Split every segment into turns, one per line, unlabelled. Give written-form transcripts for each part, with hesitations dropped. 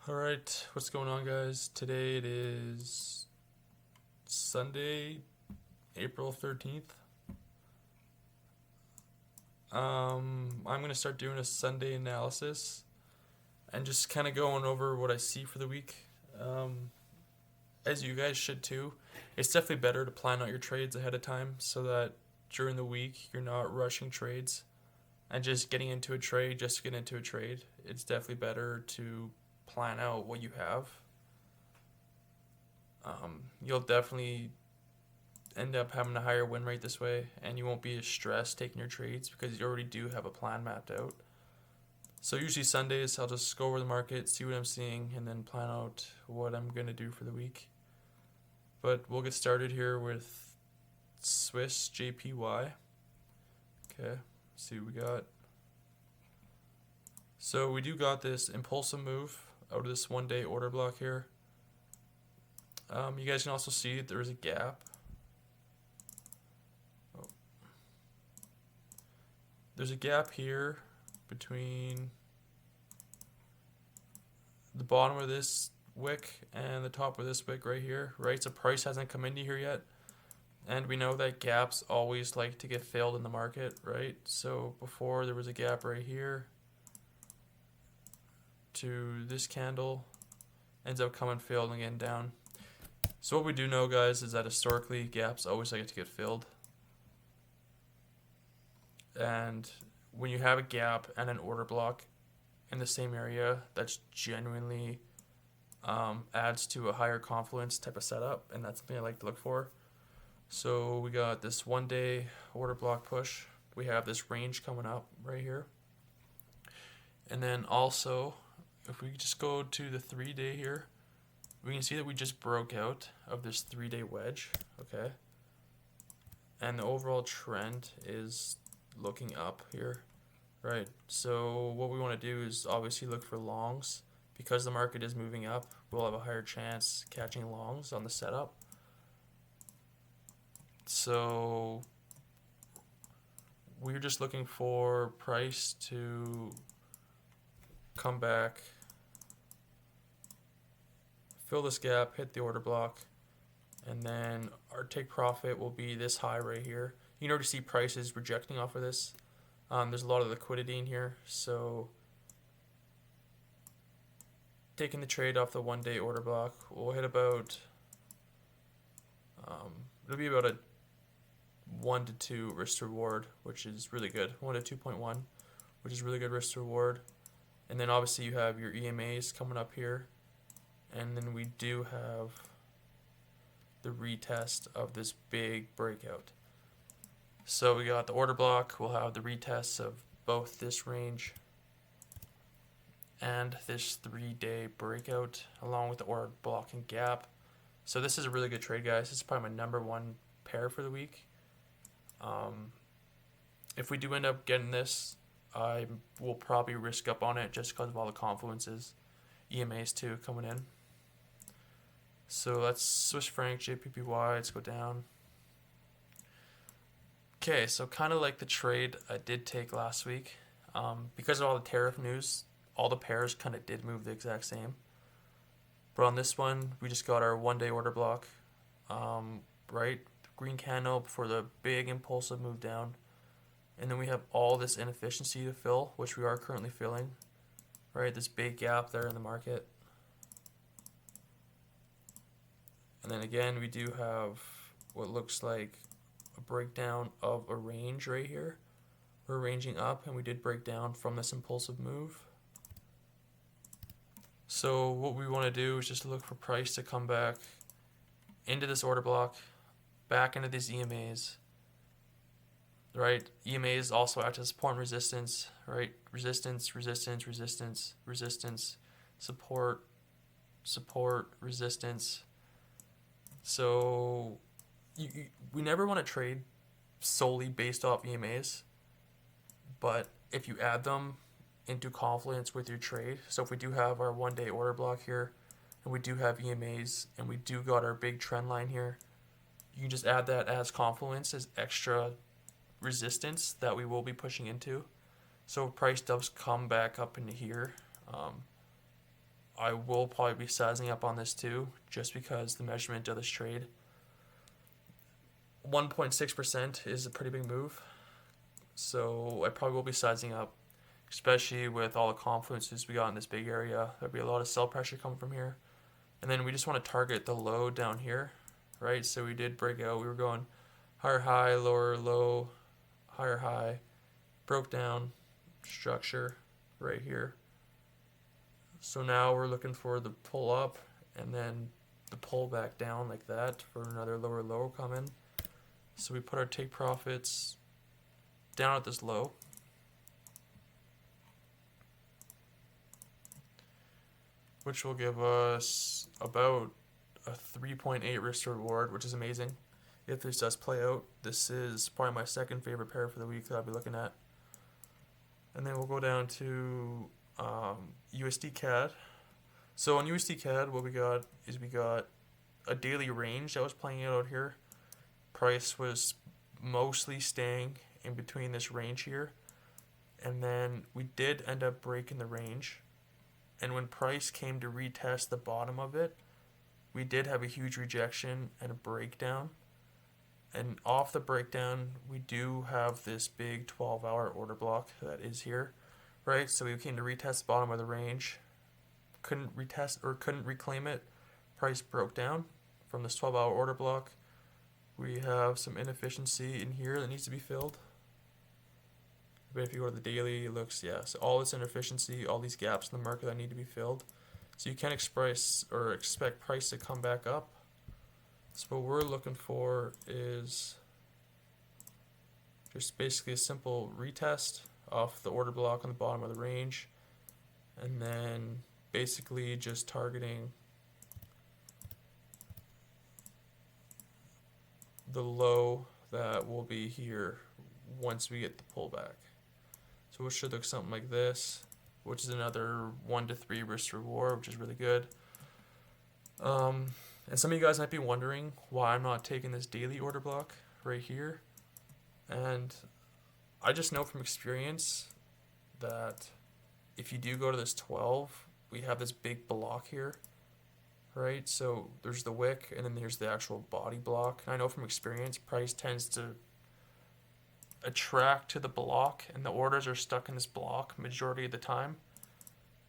Alright, what's going on, guys? Today it is Sunday, April 13th. I'm going to start doing a Sunday analysis and just kind of going over what I see for the week. As you guys should too. It's definitely better to plan out your trades ahead of time so that during the week you're not rushing trades and just getting into a trade just to get into a trade. It's definitely better to plan out what you have. You'll definitely end up having a higher win rate this way, and you won't be as stressed taking your trades because you already do have a plan mapped out. So usually Sundays I'll just go over the market, see what I'm seeing, and then plan out what I'm going to do for the week. But we'll get started here with Swiss JPY. Okay, let's see what we got. So we do got this impulsive move out of this 1 day order block here. You guys can also see there is a gap. There's a gap here between the bottom of this wick and the top of this wick right here, right? So price hasn't come into here yet. And we know that gaps always like to get filled in the market, right? So before there was a gap right here to this candle, ends up coming filled and getting down. So what we do know, guys, is that historically gaps always like to get filled. And when you have a gap and an order block in the same area, that's genuinely adds to a higher confluence type of setup, and that's something I like to look for. So we got this 1 day order block push. We have this range coming up right here. And then also, if we just go to the 3 day here, we can see that we just broke out of this 3 day wedge, okay? And the overall trend is looking up here, right? So what we want to do is obviously look for longs. Because the market is moving up, we'll have a higher chance catching longs on the setup. So we're just looking for price to come back, fill this gap, hit the order block, and then our take profit will be this high right here. You can already see prices rejecting off of this. There's a lot of liquidity in here, so taking the trade off the 1 day order block, we'll hit about, it'll be about a 1 to 2 risk to reward, which is really good. 1 to 2.1, which is really good risk to reward. And then obviously you have your EMAs coming up here. And then we do have the retest of this big breakout. So we got the order block, we'll have the retests of both this range and this 3 day breakout along with the order block and gap. So this is a really good trade, guys. This is probably my #1 pair for the week. If we do end up getting this, I will probably risk up on it just because of all the confluences, EMAs too coming in. So let's Swiss franc JPY, let's go down. Okay, so kind of like the trade I did take last week, because of all the tariff news, all the pairs kind of did move the exact same. But on this one, we just got our 1 day order block, right? Green candle before the big impulsive move down. And then we have all this inefficiency to fill, which we are currently filling, right? This big gap there in the market. And then again, we do have what looks like a breakdown of a range right here. We're ranging up, and we did break down from this impulsive move. So what we want to do is just look for price to come back into this order block, back into these EMAs, right? EMAs also act as support and resistance, right? Resistance, resistance, resistance, resistance, support, support, resistance. So we never want to trade solely based off EMAs, but if you add them into confluence with your trade, so if we do have our 1 day order block here, and we do have EMAs, and we do got our big trend line here, you can just add that as confluence, as extra resistance that we will be pushing into. So if price does come back up into here, I will probably be sizing up on this too, just because the measurement of this trade. 1.6% is a pretty big move, so I probably will be sizing up, especially with all the confluences we got in this big area. There'll be a lot of sell pressure coming from here. And then we just want to target the low down here, right? So we did break out. We were going higher high, lower low, higher high, broke down structure right here. So now we're looking for the pull up and then the pull back down like that for another lower low come in. So we put our take profits down at this low. Which will give us about a 3.8 risk to reward, which is amazing. If this does play out, this is probably my second favorite pair for the week that I'll be looking at. And then we'll go down to USD CAD. So on USD CAD, what we got is we got a daily range that was playing out here. Price was mostly staying in between this range here. And then we did end up breaking the range. And when price came to retest the bottom of it, we did have a huge rejection and a breakdown. And off the breakdown, we do have this big 12-hour order block that is here, right? So we came to retest the bottom of the range, couldn't retest or couldn't reclaim it. Price broke down from this 12-hour order block. We have some inefficiency in here that needs to be filled. But if you go to the daily, it looks, yeah, so all this inefficiency, all these gaps in the market that need to be filled. So you can't express or expect price to come back up. So what we're looking for is just basically a simple retest off the order block on the bottom of the range. And then basically just targeting the low that will be here once we get the pullback. So it should look something like this, which is another 1 to 3 risk reward, which is really good. And some of you guys might be wondering why I'm not taking this daily order block right here. And I just know from experience that if you do go to this 12, we have this big block here, right? So there's the wick and then there's the actual body block. And I know from experience, price tends to attract to the block and the orders are stuck in this block majority of the time.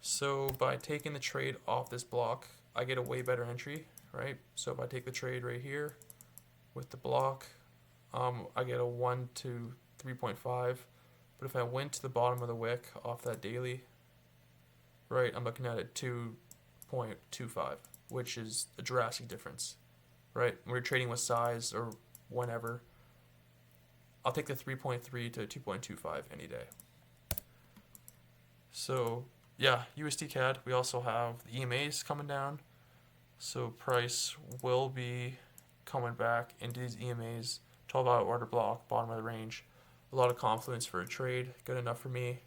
So by taking the trade off this block, I get a way better entry, right? So if I take the trade right here with the block, I get a 1 to 3.5. But if I went to the bottom of the wick off that daily, right, I'm looking at a 2.25, which is a drastic difference, right? When we're trading with size or whenever, I'll take the 3.3 to 2.25 any day. So yeah, USD CAD, we also have the EMAs coming down. So price will be coming back into these EMAs, 12-hour order block, bottom of the range. A lot of confidence for a trade, good enough for me.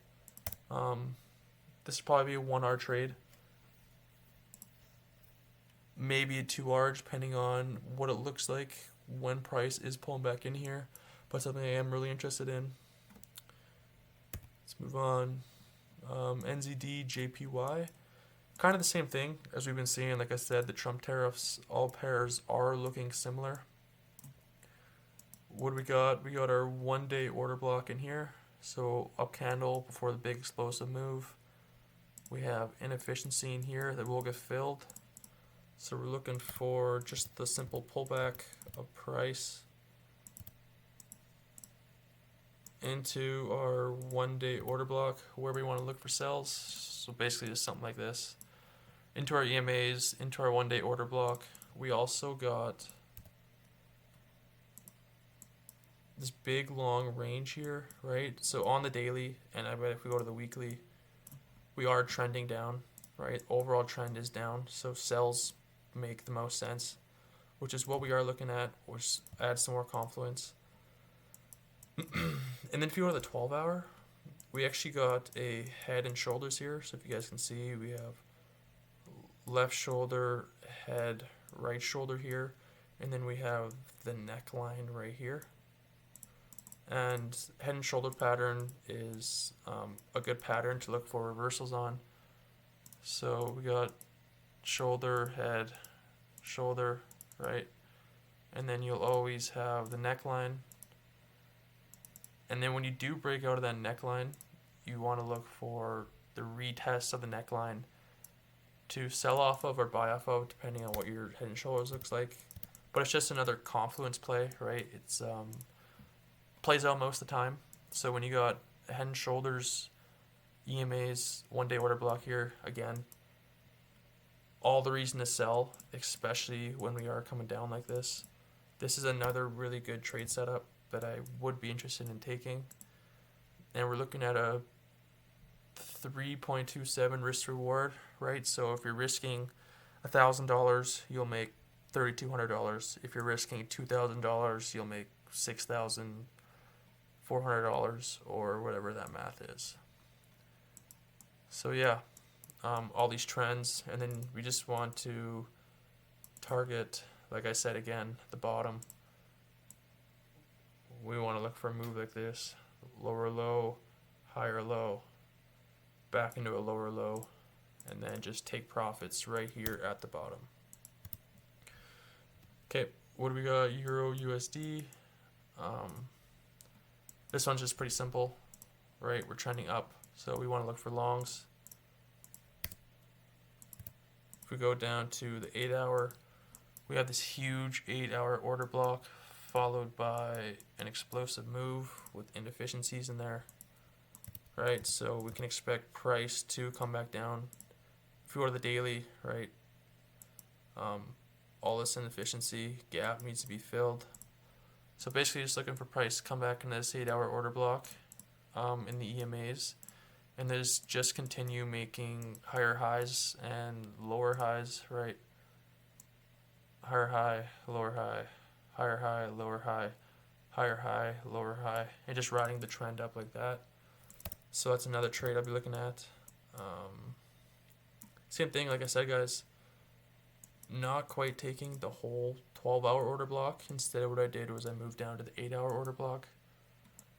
This will probably be a 1-hour trade. Maybe a 2-hour, depending on what it looks like when price is pulling back in here. But something I am really interested in. Let's move on. NZD, JPY. Kind of the same thing as we've been seeing. Like I said, the Trump tariffs, all pairs are looking similar. What do we got? We got our 1-day order block in here. So up candle before the big explosive move. We have inefficiency in here that will get filled. So we're looking for just the simple pullback of price into our 1-day order block, where we want to look for sells. So basically just something like this. Into our EMAs, into our 1-day order block. We also got this big long range here, right? So on the daily, and I bet if we go to the weekly, we are trending down, right? Overall trend is down, so sells make the most sense, which is what we are looking at, which adds some more confluence. And then if you go to the 12-hour, we actually got a head and shoulders here. So if you guys can see, we have left shoulder, head, right shoulder here, and then we have the neckline right here. And head and shoulder pattern is a good pattern to look for reversals on. So we got shoulder, head, shoulder, right? And then you'll always have the neckline. And then when you do break out of that neckline, you want to look for the retest of the neckline to sell off of or buy off of, depending on what your head and shoulders looks like. But it's just another confluence play, right? It's plays out most of the time. So when you got head and shoulders, EMAs, 1 day order block here, again, all the reason to sell, especially when we are coming down like this. This is another really good trade setup that I would be interested in taking. And we're looking at a 3.27 risk reward, right? So if you're risking $1,000, you'll make $3,200. If you're risking $2,000, you'll make $6,400 or whatever that math is. So yeah, all these trends, and then we just want to target, like I said again, the bottom. We want to look for a move like this: lower low, higher low, back into a lower low, and then just take profits right here at the bottom. Okay, what do we got? Euro USD. This one's just pretty simple, right? We're trending up, so we want to look for longs. If we go down to the 8 hour, we have this huge 8 hour order block followed by an explosive move with inefficiencies in there, right? So we can expect price to come back down. If we go to the daily, right, all this inefficiency gap needs to be filled. So basically just looking for price to come back in this 8 hour order block in the EMAs, and just continue making higher highs and lower highs, right? Higher high, lower high, higher high, lower high, higher high, lower high, and just riding the trend up like that. So that's another trade I'll be looking at. Same thing, like I said, guys, not quite taking the whole 12-hour order block. Instead, what I did was I moved down to the 8-hour order block,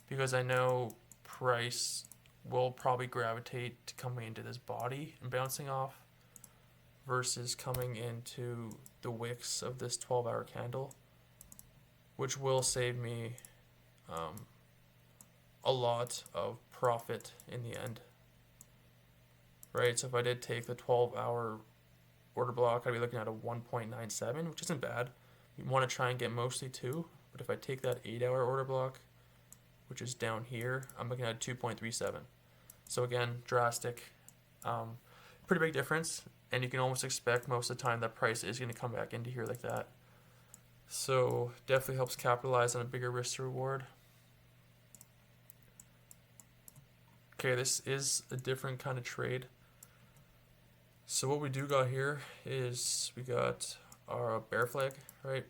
because I know price will probably gravitate to coming into this body and bouncing off versus coming into the wicks of this 12-hour candle, which will save me a lot of profit in the end, right? So if I did take the 12-hour order block, I'd be looking at a 1.97, which isn't bad. You want to try and get mostly 2, but if I take that 8-hour order block, which is down here, I'm looking at 2.37. So again, drastic, pretty big difference, and you can almost expect most of the time that price is going to come back into here like that. So definitely helps capitalize on a bigger risk to reward. Okay, this is a different kind of trade. So what we do got here is we got our bear flag, right?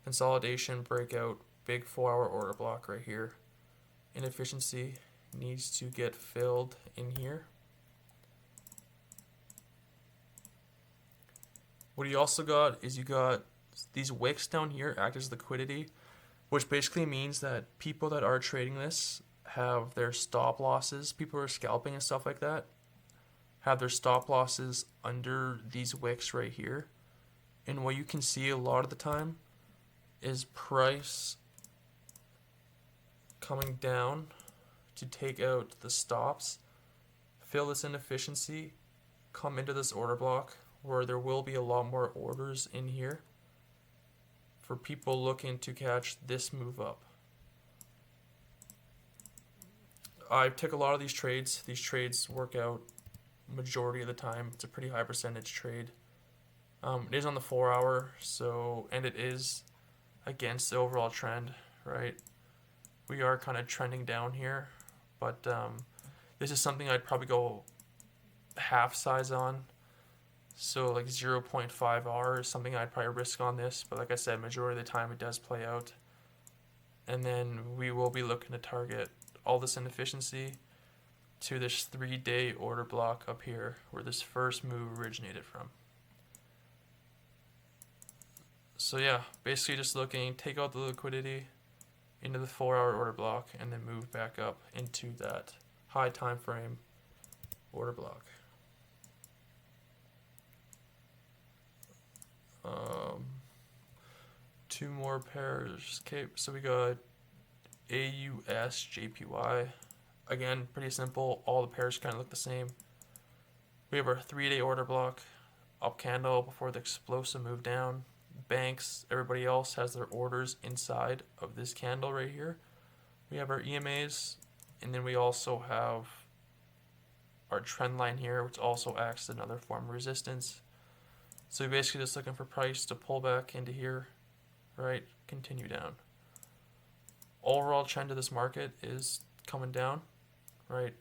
Consolidation, breakout, big 4-hour order block right here. Inefficiency needs to get filled in here. What you also got is you got these wicks down here act as liquidity, which basically means that people that are trading this have their stop losses, people who are scalping and stuff like that, have their stop losses under these wicks right here. And what you can see a lot of the time is price coming down to take out the stops, fill this inefficiency, come into this order block where there will be a lot more orders in here for people looking to catch this move up. I took a lot of these trades. These trades work out majority of the time. It's a pretty high percentage trade. It is on the 4-hour, so, and it is against the overall trend, right? We are kind of trending down here, but this is something I'd probably go half size on. So like 0.5 R is something I'd probably risk on this, but like I said, majority of the time it does play out. And then we will be looking to target all this inefficiency to this 3-day order block up here where this first move originated from. So yeah, basically just looking, take out the liquidity into the 4-hour order block and then move back up into that high time frame order block. Um, two more pairs. Okay, so we got AUS JPY. Again, pretty simple. All the pairs kind of look the same. We have our 3-day order block, up candle before the explosive move down. Banks, everybody else has their orders inside of this candle right here. We have our EMAs, and then we also have our trend line here, which also acts as another form of resistance. So we're basically just looking for price to pull back into here, right? Continue down. Overall trend of this market is coming down, right?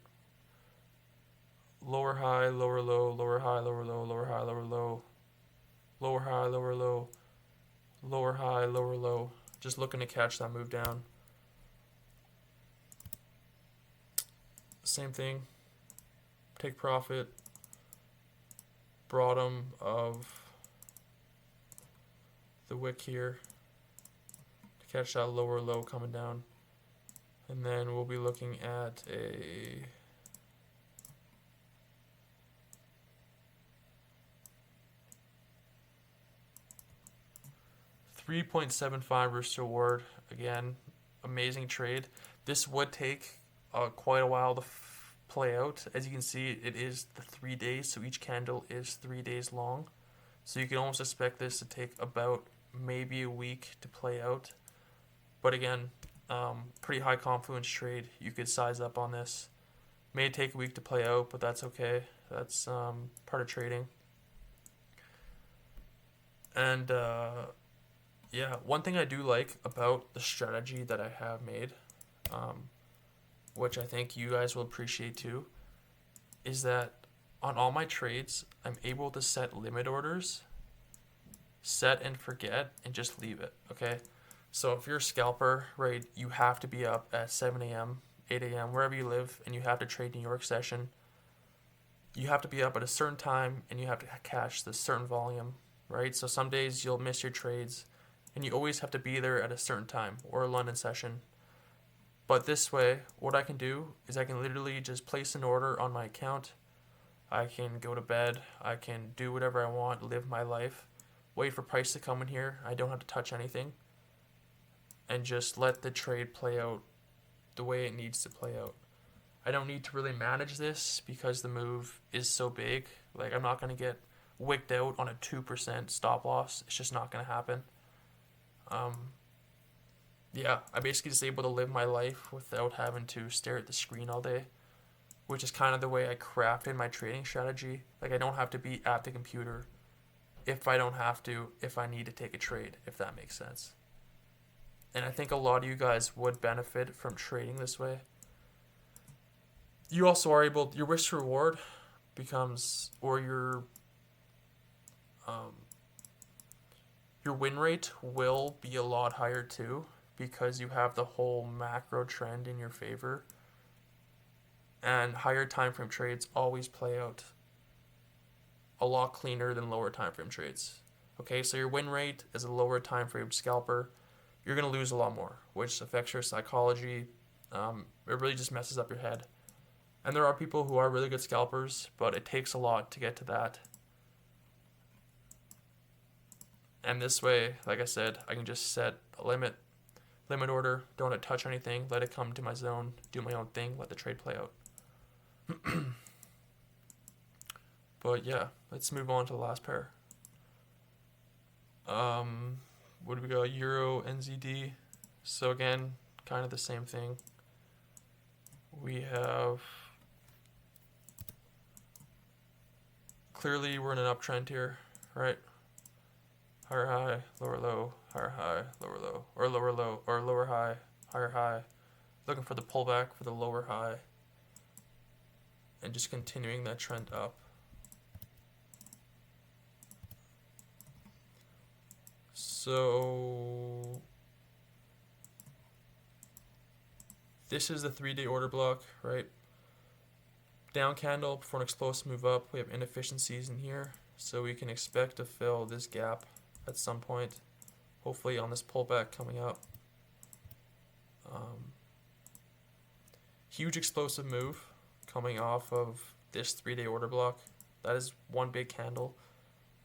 Lower high, lower low, lower high, lower low, lower high, lower low, lower high, lower low, lower high, lower low. Just looking to catch that move down. Same thing. Take profit. Bottom of the wick here to catch that lower low coming down. And then we'll be looking at a $3.75 risk to reward. Again, amazing trade. This would take quite a while to play out. As you can see, it is the 3 days, so each candle is 3 days long. So you can almost expect this to take about maybe a week to play out. But again, pretty high confluence trade. You could size up on this. May take a week to play out, but that's okay. That's part of trading. And yeah, one thing I do like about the strategy that I have made, which I think you guys will appreciate too, is that on all my trades, I'm able to set limit orders, set and forget, and just leave it, okay? So if you're a scalper, right, you have to be up at 7 a.m., 8 a.m., wherever you live, and you have to trade New York session. You have to be up at a certain time, and you have to cash this certain volume, right? So some days you'll miss your trades, and you always have to be there at a certain time, or a London session. But this way, what I can do is I can literally just place an order on my account. I can go to bed. I can do whatever I want, live my life, wait for price to come in here. I don't have to touch anything. And just let the trade play out the way it needs to play out. I don't need to really manage this because the move is so big. Like, I'm not going to get wicked out on a 2% stop loss. It's just not going to happen. Yeah, I basically just able to live my life without having to stare at the screen all day, which is kind of the way I crafted my trading strategy. Like, I don't have to be at the computer if I don't have to, if I need to take a trade, if that makes sense. And I think a lot of you guys would benefit from trading this way. You also are able, your risk to reward becomes, or your win rate will be a lot higher too, because you have the whole macro trend in your favor. And higher time frame trades always play out a lot cleaner than lower time frame trades. Okay, so your win rate as a lower time frame scalper, you're going to lose a lot more, which affects your psychology. It really just messes up your head. And there are people who are really good scalpers, but it takes a lot to get to that. And this way, like I said, I can just set a limit order, don't have to touch anything, let it come to my zone, do my own thing, let the trade play out. But yeah, let's move on to the last pair. What do we got? Euro NZD. So again, kind of the same thing. We have, clearly we're in an uptrend here, right? Higher high, lower low, higher high, lower low, or lower low, or lower high, higher high. Looking for the pullback for the lower high, and just continuing that trend up. So this is the 3-day order block, right? Down candle before an explosive move up. We have inefficiencies in here, so we can expect to fill this gap at some point, hopefully on this pullback coming up. Huge explosive move coming off of this 3-day order block. That is one big candle.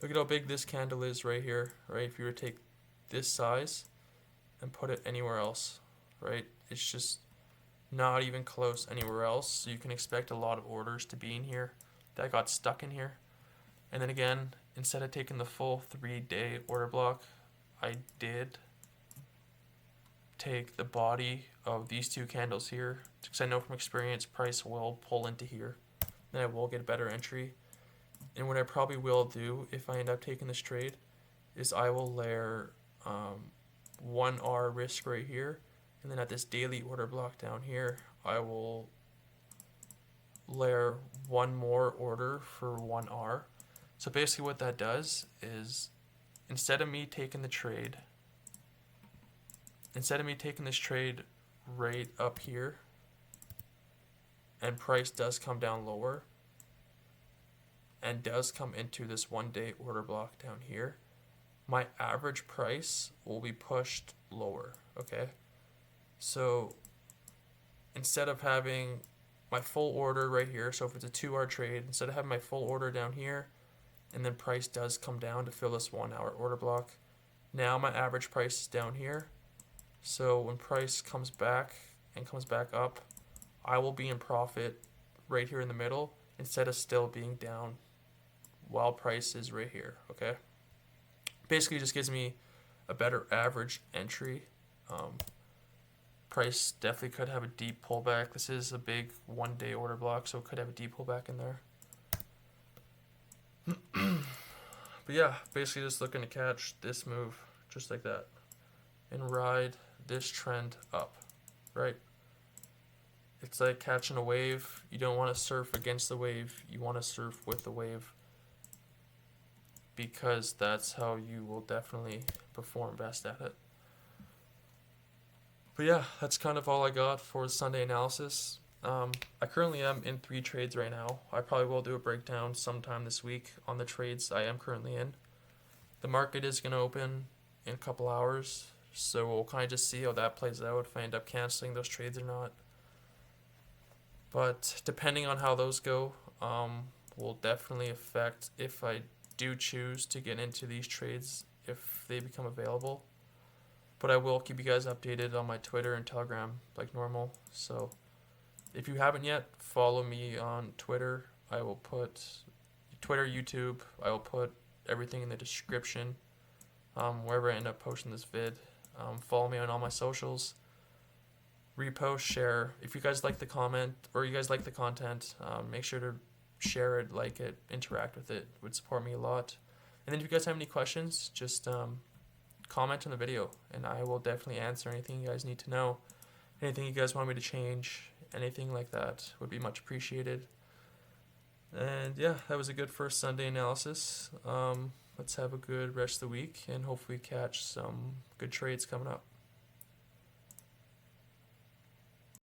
Look at how big this candle is right here, right? If you were to take this size and put it anywhere else, right? It's just not even close anywhere else. So you can expect a lot of orders to be in here that got stuck in here. And then again, instead of taking the full 3-day order block, I did take the body of these two candles here, because I know from experience price will pull into here. Then I will get a better entry. And what I probably will do if I end up taking this trade is I will layer 1R risk right here, and then at this daily order block down here, I will layer one more order for 1R. So basically what that does is instead of me taking this trade right up here and price does come down lower and does come into this 1-day order block down here, my average price will be pushed lower, okay? So instead of having my full order right here, so if it's a 2R trade, instead of having my full order down here and then price does come down to fill this 1-hour order block, now my average price is down here. So when price comes back and comes back up, I will be in profit right here in the middle instead of still being down while price is right here, okay? Basically just gives me a better average entry. Price definitely could have a deep pullback. This is a big 1-day order block, so it could have a deep pullback in there. But yeah, basically just looking to catch this move just like that and ride this trend up, right? It's like catching a wave. You don't want to surf against the wave. You want to surf with the wave, because that's how you will definitely perform best at it. But yeah, that's kind of all I got for Sunday analysis. I currently am in 3 trades right now. I probably will do a breakdown sometime this week on the trades I am currently in. The market is going to open in a couple hours, so we'll kind of just see how that plays out, if I end up canceling those trades or not. But depending on how those go, will definitely affect if I do choose to get into these trades if they become available. But I will keep you guys updated on my Twitter and Telegram like normal. So if you haven't yet, follow me on Twitter. I will put Twitter, YouTube. I will put everything in the description wherever I end up posting this vid. Follow me on all my socials. Repost, share. If you guys like the comment or you guys like the content, make sure to share it, like it, interact with it. It would support me a lot. And then if you guys have any questions, just comment on the video and I will definitely answer anything you guys need to know. Anything you guys want me to change, anything like that would be much appreciated. And yeah, that was a good first Sunday analysis. Let's have a good rest of the week and hopefully catch some good trades coming up.